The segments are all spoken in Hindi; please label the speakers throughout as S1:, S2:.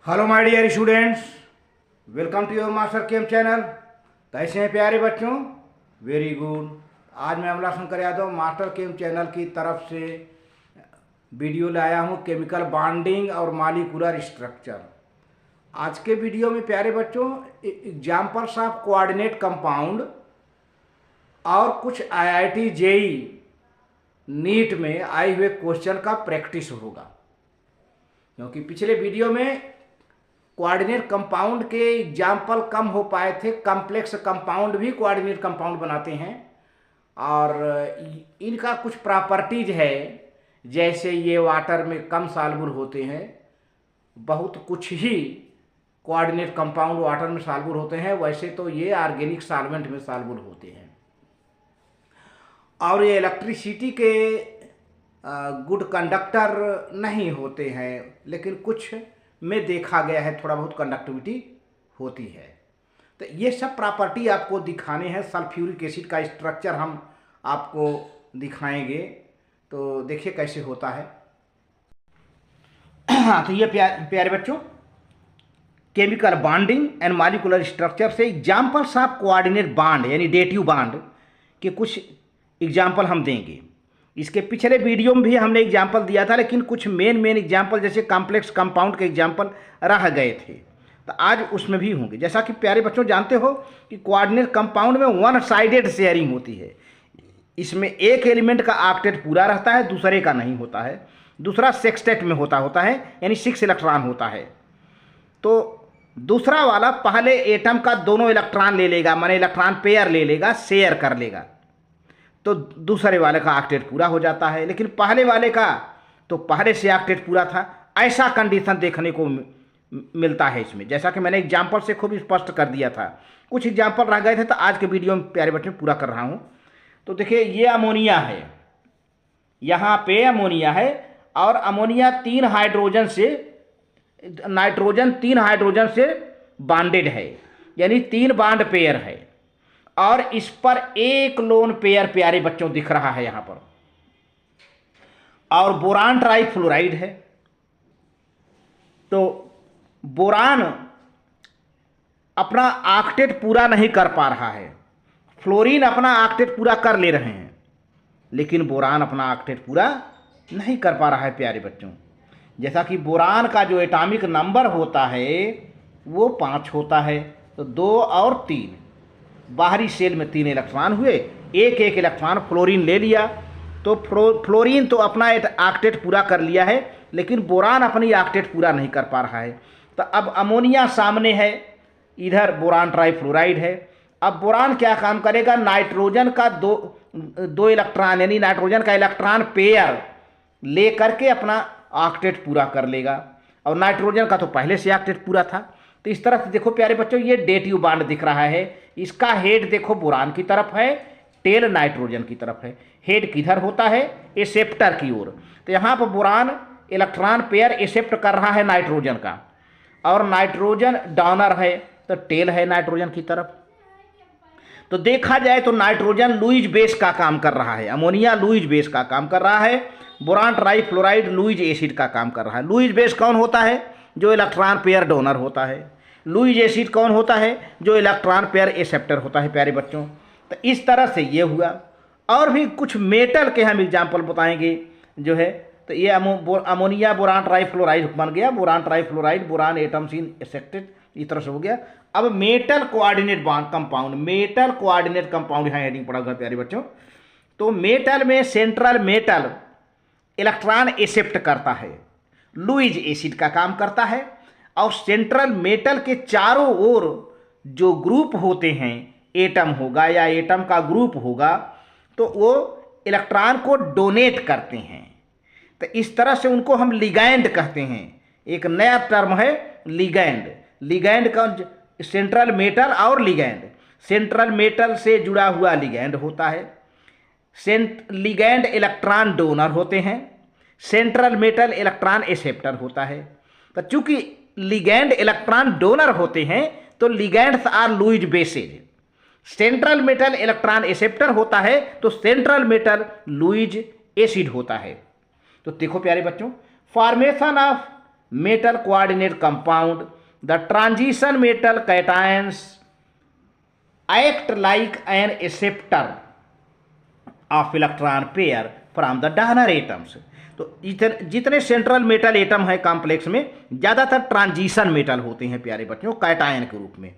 S1: Hello my dear students, welcome to your master chem channel. कैसे हैं प्यारे बच्चों? Very good. आज मैं Amla Shankar Yadav master chem channel की तरफ से वीडियो लाया हूं केमिकल बॉन्डिंग और मॉलिक्यूलर स्ट्रक्चर। आज के वीडियो में प्यारे बच्चों एग्जाम्पल्स ऑफ कोऑर्डिनेट कंपाउंड और कुछ आईआईटी जेई नीट में आए हुए क्वेश्चन का प्रैक्टिस होगा, क्योंकि पिछले वीडियो में कोऑर्डिनेट कंपाउंड के एग्जाम्पल कम हो पाए थे। कॉम्प्लेक्स कंपाउंड भी कोऑर्डिनेट कंपाउंड बनाते हैं और इनका कुछ प्रॉपर्टीज है, जैसे ये वाटर में कम सॉल्युबल होते हैं। बहुत कुछ ही कोऑर्डिनेट कंपाउंड वाटर में सॉल्युबल होते हैं, वैसे तो ये ऑर्गेनिक सॉल्वेंट में सॉल्युबल होते हैं। और ये इलेक्ट्रिसिटी के गुड कंडक्टर नहीं होते हैं, लेकिन कुछ में देखा गया है थोड़ा बहुत कंडक्टिविटी होती है। तो ये सब प्रॉपर्टी आपको दिखाने हैं। सल्फ्यूरिक एसिड का स्ट्रक्चर हम आपको दिखाएंगे, तो देखिए कैसे होता है। तो ये प्यारे बच्चों chemical bonding and molecular structure से एग्जाम्पल्स ऑफ कोऑर्डिनेट बॉन्ड यानी डेटिव बॉन्ड के कुछ एग्जाम्पल हम देंगे। इसके पिछले वीडियो में भी हमने एग्जाम्पल दिया था, लेकिन कुछ मेन एग्जाम्पल जैसे कॉम्प्लेक्स कंपाउंड के एग्जाम्पल रह गए थे, तो आज उसमें भी होंगे। जैसा कि प्यारे बच्चों जानते हो कि कोऑर्डिनेट कंपाउंड में वन साइडेड शेयरिंग होती है। इसमें एक एलिमेंट का ऑक्टेट पूरा रहता है, दूसरे का नहीं होता है। दूसरा सेक्सटेट में होता है, यानी 6 इलेक्ट्रॉन होता है। तो दूसरा वाला पहले एटम का दोनों इलेक्ट्रॉन ले लेगा, माने इलेक्ट्रॉन पेयर ले लेगा, शेयर कर लेगा, तो दूसरे वाले का ऑक्टेट पूरा हो जाता है। लेकिन पहले वाले का तो पहले से ऑक्टेट पूरा था, ऐसा कंडीशन देखने को मिलता है इसमें। जैसा कि मैंने एग्जाम्पल से खूब स्पष्ट कर दिया था। कुछ एग्जाम्पल रह गए थे, तो आज के वीडियो में प्यारे बच्चों पूरा कर रहा हूँ। तो देखिए ये अमोनिया है, यहाँ पे अमोनिया है, और अमोनिया 3 हाइड्रोजन से नाइट्रोजन 3 हाइड्रोजन से बॉन्डेड है, यानी 3 बॉन्ड पेयर है। और इस पर एक लोन पेयर प्यारे बच्चों दिख रहा है यहाँ पर, और बोरान ट्राइफ्लोराइड है। तो बोरान अपना ऑक्टेट पूरा नहीं कर पा रहा है, फ्लोरीन अपना ऑक्टेट पूरा कर ले रहे हैं, लेकिन बोरान अपना ऑक्टेट पूरा नहीं कर पा रहा है प्यारे बच्चों। जैसा कि बोरान का जो एटॉमिक नंबर होता है वो 5 होता है, तो 2 और 3 बाहरी सेल में 3 इलेक्ट्रॉन हुए, एक इलेक्ट्रॉन फ्लोरीन ले लिया। तो फ्लोरीन तो अपना ऑक्टेट पूरा कर लिया है, लेकिन बोरान अपनी ऑक्टेट पूरा नहीं कर पा रहा है। तो अब अमोनिया सामने है, इधर बोरान ट्राइफ्लोराइड है। अब बोरान क्या काम करेगा? नाइट्रोजन का दो इलेक्ट्रॉन यानी नाइट्रोजन का इलेक्ट्रॉन पेयर ले करके अपना ऑक्टेट पूरा कर लेगा, और नाइट्रोजन का तो पहले से ऑक्टेट पूरा था। तो इस तरह से देखो प्यारे बच्चों ये डेटिव बॉन्ड दिख रहा है। इसका हेड देखो बोरान की तरफ है, टेल नाइट्रोजन की तरफ है। हेड किधर होता है? एक्सेप्टर की ओर। तो यहाँ पर बोरान इलेक्ट्रॉन पेयर एक्सेप्ट कर रहा है नाइट्रोजन का, और नाइट्रोजन डोनर है, तो टेल है नाइट्रोजन की तरफ। तो देखा जाए तो नाइट्रोजन लुईज बेस का काम कर रहा है, अमोनिया लुईज बेस का काम कर रहा है, बोरान ट्राइफ्लोराइड लुईज एसिड का काम कर रहा है। लुईज बेस कौन होता है? जो इलेक्ट्रॉन पेयर डोनर होता है। लुईज एसिड कौन होता है? जो इलेक्ट्रॉन पेयर एक्सेप्टर होता है प्यारे बच्चों। तो इस तरह से ये हुआ। और भी कुछ मेटल के हम एग्जाम्पल बताएंगे जो है। तो ये अमोनिया बोरान ट्राइफ्लोराइड बन गया, boron trifluoride, boron atoms in accepted, इस तरह से हो गया। अब metal coordinate bond compound, metal coordinate compound यहाँ हेडिंग पड़ा हुआ प्यारे बच्चों। तो मेटल में सेंट्रल मेटल इलेक्ट्रॉन एक्सेप्ट करता है, लुईज एसिड का काम करता है, और सेंट्रल मेटल के चारों ओर जो ग्रुप होते हैं, एटम होगा या एटम का ग्रुप होगा, तो वो इलेक्ट्रॉन को डोनेट करते हैं। तो इस तरह से उनको हम लिगैंड कहते हैं। एक नया टर्म है लिगैंड। लिगैंड का सेंट्रल मेटल और लिगैंड, सेंट्रल मेटल से जुड़ा हुआ लिगैंड होता है। लिगैंड इलेक्ट्रॉन डोनर होते हैं, सेंट्रल मेटल इलेक्ट्रॉन एक्सेप्टर होता है। तो चूंकि लिगैंड इलेक्ट्रॉन डोनर होते हैं, तो ligands are Lewis bases. Central metal electron acceptor होता है, तो सेंट्रल मेटल लुईज एसिड होता है। तो देखो प्यारे बच्चों, formation of metal coordinate compound, the transition metal cations act like an acceptor of electron pair from the donor atoms. तो जितने सेंट्रल मेटल एटम है कॉम्प्लेक्स में ज़्यादातर ट्रांजिशन मेटल होते हैं प्यारे बच्चों, कैटायन के रूप में।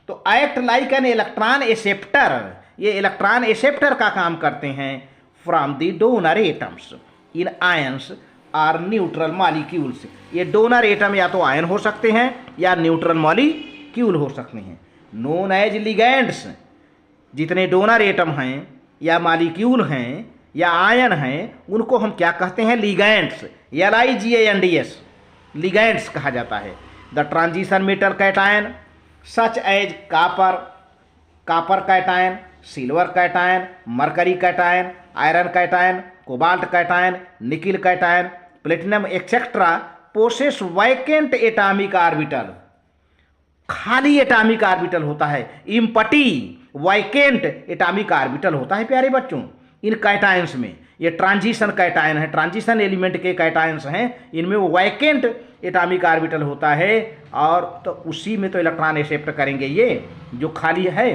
S1: तो act like an electron acceptor, ये इलेक्ट्रॉन एक्सेप्टर का काम करते हैं from the donor atoms in ions or neutral molecules. ये डोनर एटम या तो आयन हो सकते हैं या न्यूट्रल मॉलिक्यूल हो सकते हैं। नोन एज लिगैंड्स, जितने डोनर एटम हैं या मॉलिक्यूल हैं या आयन हैं उनको हम क्या कहते हैं? लिगैंड्स, LIGANDS, लिगैंड्स कहा जाता है। The transition metal cation such as copper, copper cation, silver cation, mercury cation, iron cation, cobalt cation, nickel cation, platinum etcetera possess vacant atomic orbital, खाली एटॉमिक ऑर्बिटल होता है। इम्पटी वैकेंट एटॉमिक ऑर्बिटल होता है प्यारे बच्चों इन कैटायंस में। ये ट्रांजिशन कैटायन है, ट्रांजिशन एलिमेंट के कैटायंस हैं, इनमें वो वैकेंट एटॉमिक ऑर्बिटल होता है और तो उसी में तो इलेक्ट्रॉन एक्सेप्ट करेंगे ये जो खाली है।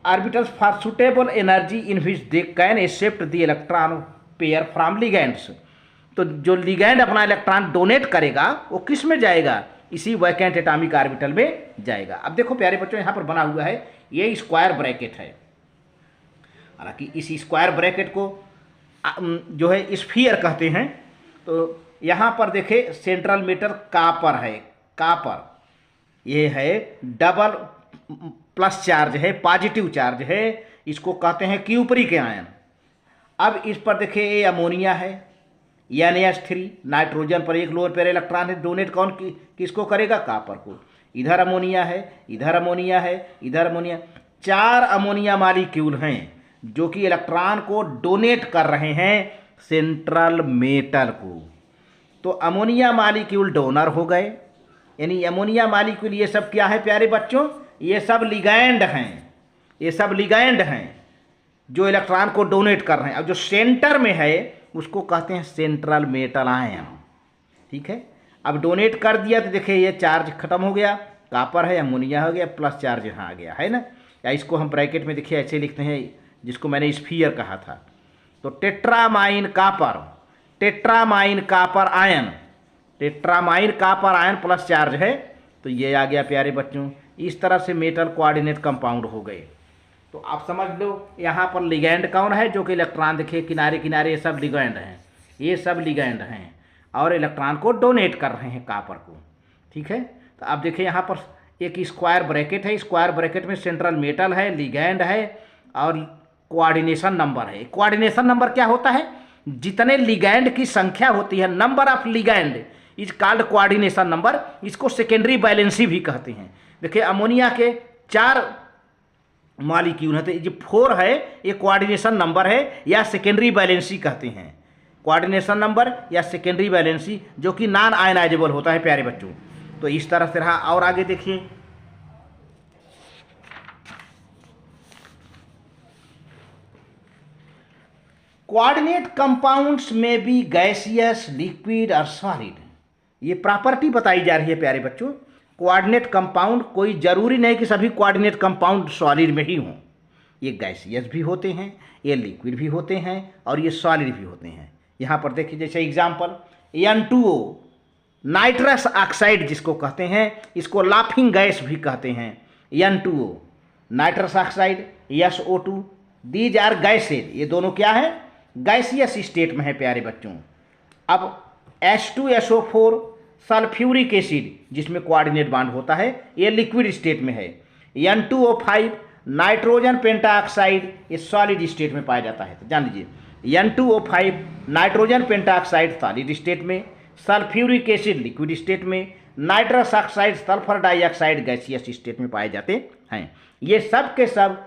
S1: Orbitals for suitable energy in which they can accept the electron pair from ligands. तो जो लिगैंड अपना इलेक्ट्रॉन डोनेट करेगा वो किस में जाएगा? इसी वैकेंट एटॉमिक ऑर्बिटल में जाएगा। अब देखो प्यारे बच्चों यहाँ पर बना हुआ है ये स्क्वायर ब्रैकेट है। हालांकि इस स्क्वायर ब्रैकेट को जो है स्फीयर कहते हैं। तो यहाँ पर देखे सेंट्रल मेटल कापर है, कापर ये है डबल प्लस चार्ज है, पॉजिटिव चार्ज है, इसको कहते हैं क्यूपरिक आयन। अब इस पर देखे ये अमोनिया है, NH3, नाइट्रोजन पर एक लोअर पेयर इलेक्ट्रॉन है, डोनेट कौन किसको करेगा? कापर को। इधर अमोनिया है, इधर अमोनिया है, इधर अमोनिया, 4 अमोनिया मॉलिक्यूल हैं जो कि इलेक्ट्रॉन को डोनेट कर रहे हैं सेंट्रल मेटल को। तो अमोनिया मॉलिक्यूल डोनर हो गए, यानी अमोनिया मॉलिक्यूल ये सब क्या है प्यारे बच्चों? ये सब लिगैंड हैं, ये सब लिगैंड हैं जो इलेक्ट्रॉन को डोनेट कर रहे हैं। अब जो सेंटर में है उसको कहते हैं सेंट्रल मेटल आयन, ठीक है। अब डोनेट कर दिया तो देखिए ये चार्ज खत्म हो गया, कापर है, अमोनिया हो गया, प्लस चार्ज यहाँ आ गया है ना। या इसको हम ब्रैकेट में देखिए ऐसे लिखते हैं जिसको मैंने स्फीयर कहा था। तो tetrammine copper, tetrammine copper ion, tetrammine copper ion plus charge है, तो ये आ गया प्यारे बच्चों। इस तरह से मेटल कोऑर्डिनेट कंपाउंड हो गए। तो आप समझ लो यहाँ पर लिगैंड कौन है? जो कि इलेक्ट्रॉन देखिए किनारे किनारे ये सब लिगैंड हैं, ये सब लिगैंड हैं और इलेक्ट्रॉन को डोनेट कर रहे हैं कापर को, ठीक है। तो आप देखिए यहाँ पर एक स्क्वायर ब्रैकेट है, स्क्वायर ब्रैकेट में सेंट्रल मेटल है, लिगैंड है और कोऑर्डिनेशन नंबर है। कोऑर्डिनेशन नंबर क्या होता है? जितने लिगैंड की संख्या होती है, number of ligand is called coordination number. इसको सेकेंडरी बैलेंसी भी कहते हैं। देखिए अमोनिया के 4 मॉलिक्यूल है, तो जो 4 है ये कोऑर्डिनेशन नंबर है या सेकेंडरी बैलेंसी कहते हैं। कोऑर्डिनेशन नंबर या सेकेंडरी बैलेंसी जो कि नॉन आयनाइजेबल होता है प्यारे बच्चों। तो इस तरह से रहा। और आगे देखिए कोऑर्डिनेट कंपाउंड्स में भी गैसियस, लिक्विड और सॉलिड, ये प्रॉपर्टी बताई जा रही है प्यारे बच्चों। कोऑर्डिनेट कंपाउंड कोई जरूरी नहीं कि सभी कोऑर्डिनेट कंपाउंड सॉलिड में ही हों। ये गैसियस भी होते हैं, ये लिक्विड भी होते हैं और ये सॉलिड भी होते हैं। यहाँ पर देखिए जैसे एग्जांपल N2O, नाइट्रस ऑक्साइड जिसको कहते हैं, इसको लाफिंग गैस भी कहते हैं। N2O, nitrous oxide, SO2, these are gases, ये दोनों क्या है? गैसियस स्टेट में है प्यारे बच्चों। अब H2SO4 सल्फ्यूरिक एसिड जिसमें कोऑर्डिनेट बॉन्ड होता है, ये लिक्विड स्टेट में है। N2O5 नाइट्रोजन पेंटाऑक्साइड, ये सॉलिड स्टेट में पाया जाता है। तो जान लीजिए N2O5 nitrogen pentoxide solid state में, सल्फ्यूरिक एसिड लिक्विड स्टेट में, nitrous oxide sulphur dioxide gaseous state में पाए जाते हैं। ये सब के सब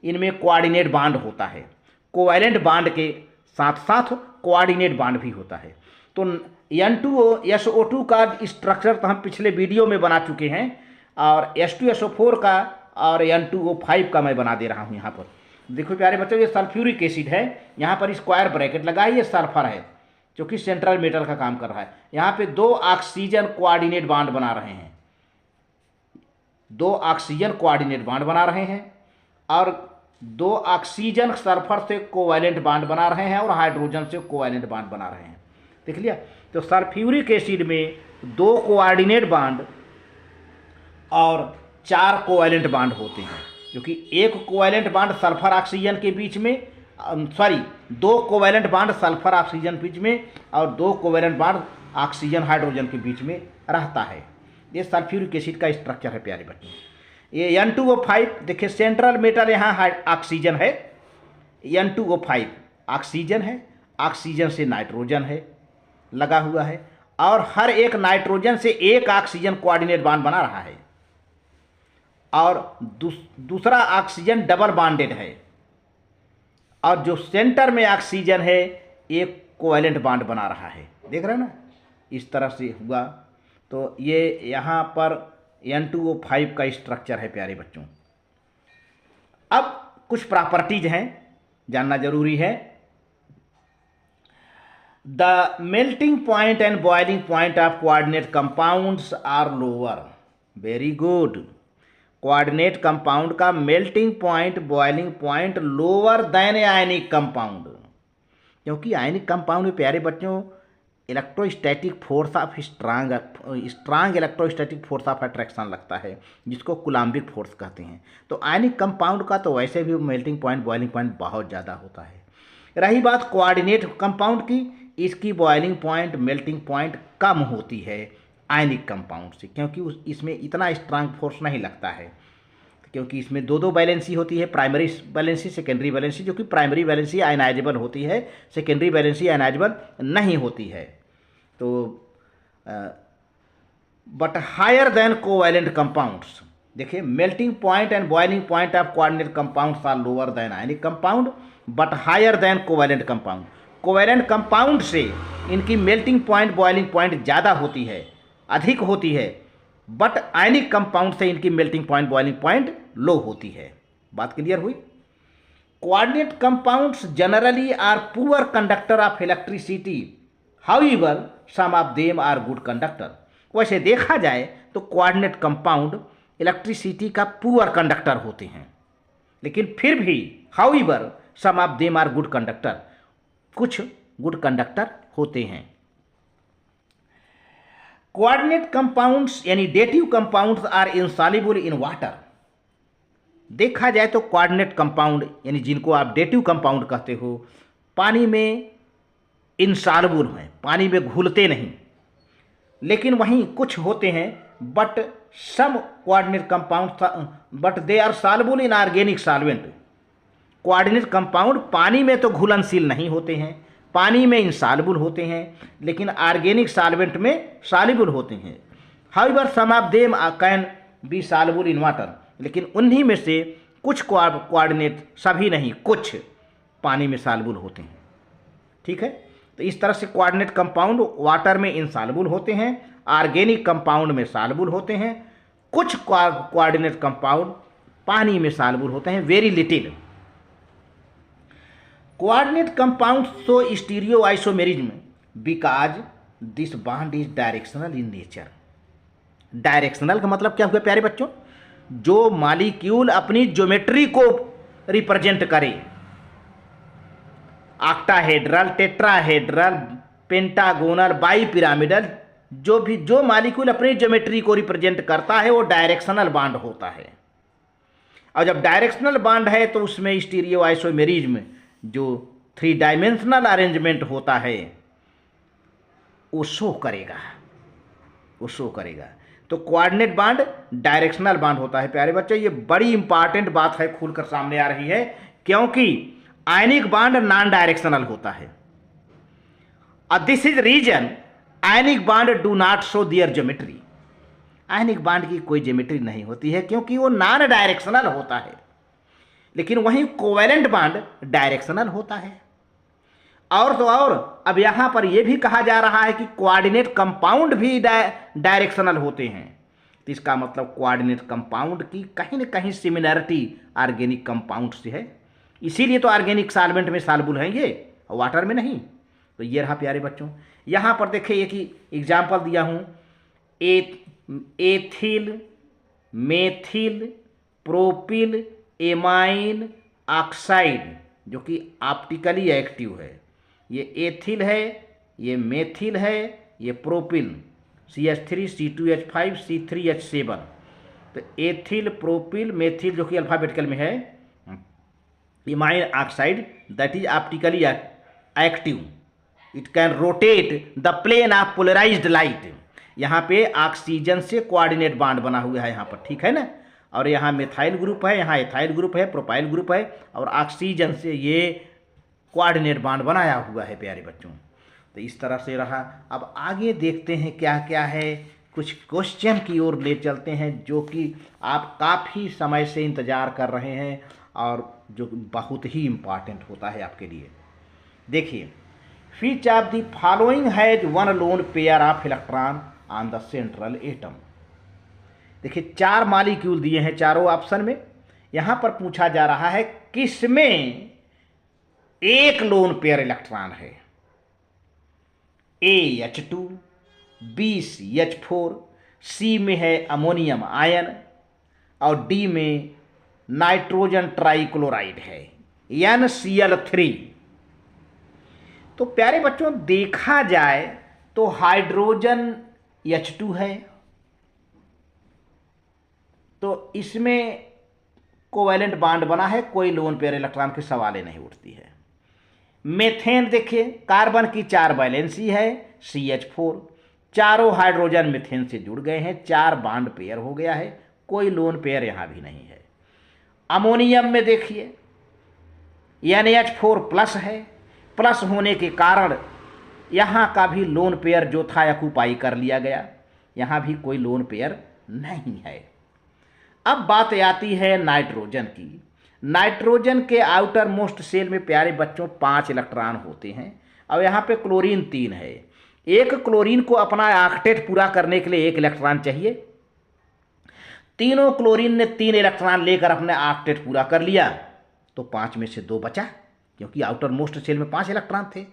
S1: इनमें कोऑर्डिनेट बॉन्ड होता है। कोवैलेंट बॉन्ड के साथ साथ कोऑर्डिनेट बॉन्ड भी होता है। तो N2SO2 का स्ट्रक्चर तो हम पिछले वीडियो में बना चुके हैं और H2SO4 का और N2O5 का मैं बना दे रहा हूँ यहाँ पर। देखो प्यारे बच्चों, ये सल्फ्यूरिक एसिड है, यहाँ पर स्क्वायर ब्रैकेट लगा है, ये सल्फर है, जो कि सेंट्रल मेटल का काम कर रहा है। यहाँ पे 2 ऑक्सीजन कोऑर्डिनेट बॉन्ड बना रहे हैं, 2 ऑक्सीजन कोऑर्डिनेट बॉन्ड बना रहे हैं और 2 ऑक्सीजन सल्फर से कोवैलेंट बॉन्ड बना रहे हैं और हाइड्रोजन से कोवैलेंट बॉन्ड बना रहे हैं। देख लिया। तो सल्फ्यूरिक एसिड में 2 कोऑर्डिनेट बॉन्ड और 4 कोवैलेंट बॉन्ड होते हैं, जो कि एक कोवैलेंट बॉन्ड सल्फर ऑक्सीजन के बीच में 2 कोवैलेंट बॉन्ड सल्फर ऑक्सीजन बीच में और 2 कोवैलेंट बॉन्ड ऑक्सीजन हाइड्रोजन के बीच में रहता है। ये सल्फ्यूरिक एसिड का स्ट्रक्चर है प्यारे बच्चों। ये N2O5 देखिए, सेंट्रल मेटल यहाँ ऑक्सीजन है, N2O5 ऑक्सीजन है, ऑक्सीजन से नाइट्रोजन है लगा हुआ है और हर एक नाइट्रोजन से एक ऑक्सीजन कोऑर्डिनेट बॉन्ड बना रहा है और दूसरा ऑक्सीजन डबल बॉन्डेड है और जो सेंटर में ऑक्सीजन है एक कोवैलेंट बॉन्ड बना रहा है। देख रहे हैं ना, इस तरह से हुआ। तो ये यहाँ पर N2O5 का स्ट्रक्चर है प्यारे बच्चों। अब कुछ प्रॉपर्टीज हैं, जानना जरूरी है। The melting point and boiling point of coordinate compounds are lower. Very good. Coordinate compound का melting point boiling point lower than ionic compound, क्योंकि आयनिक कंपाउंड में प्यारे बच्चों electrostatic force of strong electrostatic force of attraction लगता है, जिसको कूलम्बिक फोर्स कहते हैं। तो आयनिक कंपाउंड का तो वैसे भी मेल्टिंग पॉइंट बॉइलिंग पॉइंट बहुत ज़्यादा होता है। रही बात कोऑर्डिनेट कंपाउंड की, इसकी बॉइलिंग पॉइंट मेल्टिंग पॉइंट कम होती है आयनिक कंपाउंड से, क्योंकि इसमें इतना स्ट्रांग फोर्स नहीं लगता है, क्योंकि इसमें 2 वैलेंसी होती है, प्राइमरी वैलेंसी सेकेंडरी वैलेंसी, जो कि प्राइमरी वैलेंसी आयनाइजेबल होती है, सेकेंडरी वैलेंसी आयनाइजेबल नहीं होती है। तो but higher than covalent compounds. देखिए, melting point and boiling point of coordinate compounds are lower than ionic compound but higher than covalent compound. Covalent compound से इनकी मेल्टिंग पॉइंट बॉइलिंग पॉइंट ज़्यादा होती है, अधिक होती है, बट आयनिक कंपाउंड से इनकी melting point boiling point low होती है। बात क्लियर हुई। Coordinate compounds generally are poor conductor of electricity, however some of them are good conductor. वैसे देखा जाए तो कोऑर्डिनेट कंपाउंड इलेक्ट्रिसिटी का पुअर कंडक्टर होते हैं, लेकिन फिर भी however some of them are good conductor, कुछ गुड कंडक्टर होते हैं। कोऑर्डिनेट कंपाउंड्स यानी dative compounds are insoluble in water. देखा जाए तो कोऑर्डिनेट कंपाउंड यानी जिनको आप डेटिव कंपाउंड कहते हो, पानी में इनसॉल्युबल हैं, पानी में घुलते नहीं। लेकिन वहीं कुछ होते हैं but some coordinate compound but they are soluble in organic solvent. Coordinate compound पानी में तो घुलनशील नहीं होते हैं, पानी में इनसॉल्युबल होते हैं, लेकिन ऑर्गेनिक सॉल्वेंट में सॉल्युबल होते हैं। However some of them can be soluble in water, लेकिन उन्हीं में से कुछ कोऑर्डिनेट, सभी नहीं, कुछ पानी में सॉल्युबल होते हैं। ठीक है, तो इस तरह से कोऑर्डिनेट कंपाउंड वाटर में इनसॉल्युबल होते हैं, ऑर्गेनिक कंपाउंड में सॉल्युबल होते हैं, कुछ कोऑर्डिनेट कंपाउंड पानी में सॉल्युबल होते हैं, very little. Coordinate compound show stereoisomerism because this bond is directional in nature. Directional का मतलब क्या हुआ प्यारे बच्चों? जो मॉलिक्यूल अपनी ज्योमेट्री को रिप्रेजेंट करे, octahedral, tetrahedral, pentagonal, bi pyramidal, जो मॉलिक्यूल अपनी ज्योमेट्री को रिप्रेजेंट करता है वो डायरेक्शनल बॉन्ड होता है। और जब डायरेक्शनल बॉन्ड है तो उसमें स्टीरियोआइसोमेरिज्म, जो 3 डायमेंशनल अरेंजमेंट होता है, वो शो करेगा। तो कोऑर्डिनेट बॉन्ड डायरेक्शनल बॉन्ड होता है प्यारे बच्चों। ये बड़ी इंपॉर्टेंट बात है, खुलकर सामने आ रही है, क्योंकि आयनिक बॉन्ड नॉन डायरेक्शनल होता है। और this is reason ionic bond do not show their geometry. Ionic bond की कोई ज्योमेट्री नहीं होती है क्योंकि वो नॉन डायरेक्शनल होता है। लेकिन वहीं कोवैलेंट बॉन्ड डायरेक्शनल होता है। और तो और अब यहाँ पर यह भी कहा जा रहा है कि कोऑर्डिनेट कंपाउंड भी डायरेक्शनल होते हैं। तो इसका मतलब कोऑर्डिनेट कंपाउंड की कहीं न कहीं सिमिलरिटी ऑर्गेनिक कंपाउंड से है। इसीलिए तो ऑर्गेनिक सॉल्वेंट में सॉल्युबल हैं ये, वाटर में नहीं। तो ये रहा प्यारे बच्चों। यहाँ पर देखिए एक ही एग्जाम्पल दिया हूँ, ethyl, methyl, propyl, amine oxide, जो कि ऑप्टिकली एक्टिव है। ये एथिल है, ये मेथिल है, ये प्रोपिल CH3 C2H5 C3H7। तो एथिल, प्रोपिल, मेथिल जो कि अल्फाबेटिकल में है, amine oxide that is optically active, it can rotate the plane of polarized light. यहाँ पे ऑक्सीजन से कोऑर्डिनेट बॉन्ड बना हुआ है यहाँ पर, ठीक है ना। और यहाँ मिथाइल ग्रुप है, यहाँ एथाइल ग्रुप है, प्रोपाइल ग्रुप है, और ऑक्सीजन से ये कोऑर्डिनेट बॉन्ड बनाया हुआ है प्यारे बच्चों। तो इस तरह से रहा। अब आगे देखते हैं क्या क्या है, कुछ क्वेश्चन की ओर ले चलते हैं जो कि आप काफ़ी समय से इंतज़ार कर रहे हैं और जो बहुत ही इम्पॉर्टेंट होता है आपके लिए। देखिए, which of the following has one lone pair of electron on the central atom. देखिए 4 मॉलिक्यूल दिए हैं चारों ऑप्शन में। यहाँ पर पूछा जा रहा है किसमें एक लोन पेयर इलेक्ट्रॉन है। AH2, B CH4, C में है अमोनियम आयन और D में नाइट्रोजन ट्राइक्लोराइड है NCl3। तो प्यारे बच्चों देखा जाए तो हाइड्रोजन H2 है, तो इसमें कोवैलेंट बॉन्ड बना है, कोई लोन पेयर इलेक्ट्रॉन की सवाल ही नहीं उठती है। मेथेन देखिए, कार्बन की 4 वैलेंसी है CH4, चारों हाइड्रोजन मीथेन से जुड़ गए हैं, 4 बॉन्ड पेयर हो गया है, कोई लोन पेयर यहाँ भी नहीं है। अमोनियम में देखिए NH4 प्लस है, प्लस होने के कारण यहाँ का भी लोन पेयर जो था ऑक्युपाई कर लिया गया, यहाँ भी कोई लोन पेयर नहीं है। अब बात आती है नाइट्रोजन की। नाइट्रोजन के आउटर मोस्ट सेल में प्यारे बच्चों 5 इलेक्ट्रॉन होते हैं और यहाँ पे क्लोरीन 3 है। एक क्लोरीन को अपना ऑक्टेट पूरा करने के लिए 1 इलेक्ट्रॉन चाहिए। तीनों क्लोरीन ने 3 इलेक्ट्रॉन लेकर अपने ऑक्टेट पूरा कर लिया, तो 5 में से 2 बचा, क्योंकि आउटर मोस्ट सेल में 5 इलेक्ट्रॉन थे।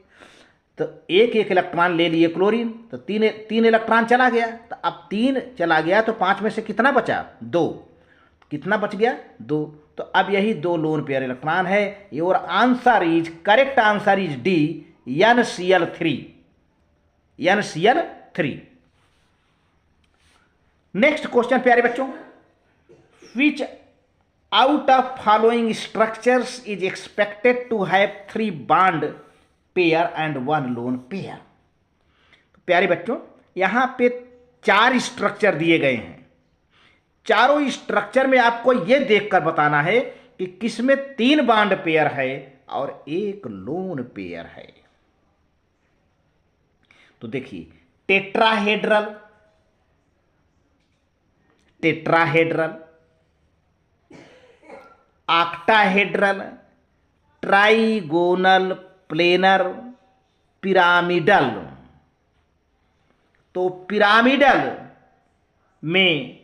S1: तो एक इलेक्ट्रॉन ले लिए क्लोरीन, तो 3 इलेक्ट्रॉन चला गया। तो अब 3 चला गया तो 5 में से कितना बचा? 2। कितना बच गया? 2। तो अब यही 2 लोन पेयर इलेक्ट्रॉन है। Your answer is, correct answer is D, NCl3। NCl3। Next question प्यारे बच्चों, which out of following structures is expected to have 3 bond pair and 1 lone pair. प्यारे बच्चों यहां पे 4 स्ट्रक्चर दिए गए हैं। चारों स्ट्रक्चर में आपको यह देखकर बताना है कि किसमें 3 बॉन्ड पेयर है और 1 लोन पेयर है। तो देखिए, tetrahedral, octahedral, trigonal, planar, pyramidal. तो पिरामिडल में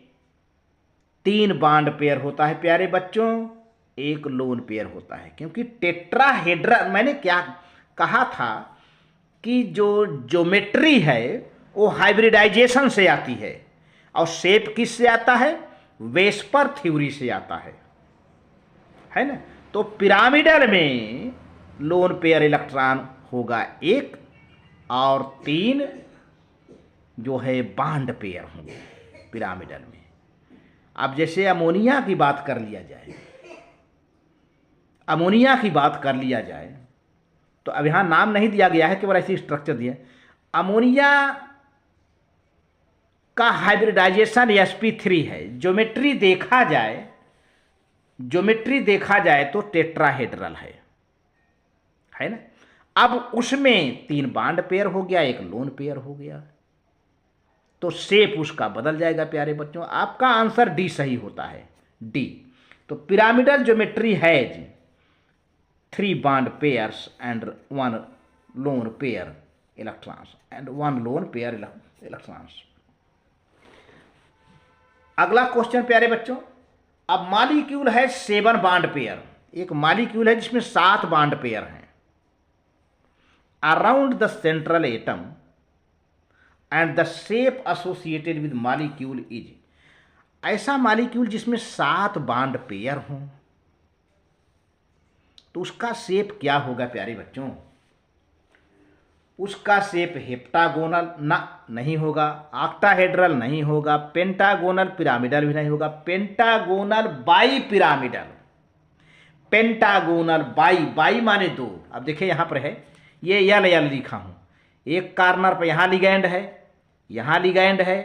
S1: 3 बॉन्ड पेयर होता है प्यारे बच्चों, 1 लोन पेयर होता है। क्योंकि टेट्राहेड्रल, मैंने क्या कहा था कि जो ज्योमेट्री है वो हाइब्रिडाइजेशन से आती है और शेप किस से आता है? वेस्पर थ्योरी से आता है ना। तो पिरामिडल में लोन पेयर इलेक्ट्रॉन होगा 1 और 3 जो है बॉन्ड पेयर होंगे पिरामिडल में। अब जैसे अमोनिया की बात कर लिया जाए, तो अब यहाँ नाम नहीं दिया गया है, केवल ऐसी स्ट्रक्चर दिया। अमोनिया का हाइब्रिडाइजेशन sp3 है। ज्योमेट्री देखा जाए तो टेट्राहेड्रल है ना। अब उसमें 3 बॉन्ड पेयर हो गया, 1 लोन पेयर हो गया, तो शेप उसका बदल जाएगा प्यारे बच्चों। आपका आंसर D सही होता है, D। तो pyramidal geometry has 3 bond pairs and 1 lone pair electrons and 1 lone pair electrons. अगला क्वेश्चन प्यारे बच्चों, अब मॉलिक्यूल है 7 बॉन्ड पेयर। एक मॉलिक्यूल है जिसमें 7 बॉन्ड पेयर हैं। Around the central atom and the shape associated with molecule is, ऐसा मॉलिक्यूल जिसमें 7 बॉन्ड पेयर हों, तो उसका शेप क्या होगा प्यारे बच्चों? उसका शेप हेप्टागोनल नहीं होगा, ऑक्टाहेड्रल नहीं होगा, पेंटागोनल पिरामिडल भी नहीं होगा, pentagonal bi pyramidal, pentagonal by माने 2। अब देखिए यहाँ पर है ये यल लिखा हूँ, एक कार्नर पर यहाँ लिगैंड है, यहाँ लिगैंड है,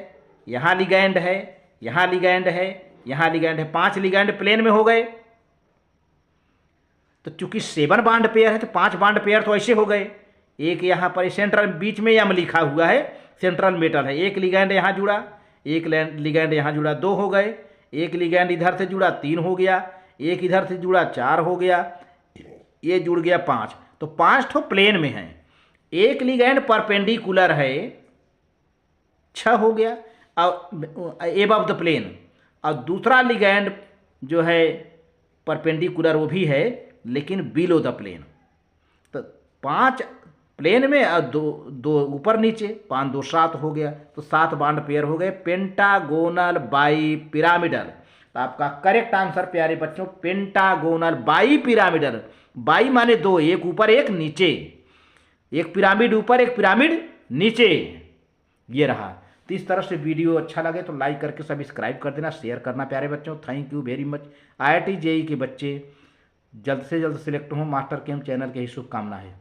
S1: यहाँ लिगैंड है, यहाँ लिगैंड है, यहाँ लिगैंड है, 5 लिगैंड प्लेन में हो गए। तो चूंकि 7 बॉन्ड पेयर है तो 5 बॉन्ड पेयर तो ऐसे हो गए, एक यहाँ पर सेंट्रल बीच में यम लिखा हुआ है, सेंट्रल मेटल है, एक लिगैंड यहाँ जुड़ा, एक लिगैंड यहाँ जुड़ा, 2 हो गए, एक लिगैंड इधर से जुड़ा 3 हो गया, एक इधर से जुड़ा 4 हो गया, ये जुड़ गया 5, तो 5 ठो प्लेन में है, एक लिगैंड परपेंडिकुलर है 6 हो गया एबव द प्लेन, और दूसरा लिगैंड जो है परपेंडिकुलर वो भी है लेकिन बिलो द प्लेन, तो 5 प्लेन में और 2 ऊपर नीचे, 5 2 7 हो गया, तो 7 बॉन्ड पेयर हो गए, पेंटागोनल बाई पिरामिडल। तो आपका करेक्ट आंसर प्यारे बच्चों पेंटागोनल बाई पिरामिडल, बाई माने 2, एक ऊपर एक नीचे, एक पिरामिड ऊपर एक पिरामिड नीचे, ये रहा। तो इस तरह से वीडियो अच्छा लगे तो लाइक करके सब्सक्राइब कर देना, शेयर करना प्यारे बच्चों। Thank you very much. IIT JEE के बच्चे जल्द से जल्द सिलेक्ट हों, मास्टर केम चैनल के ही शुभकामना है।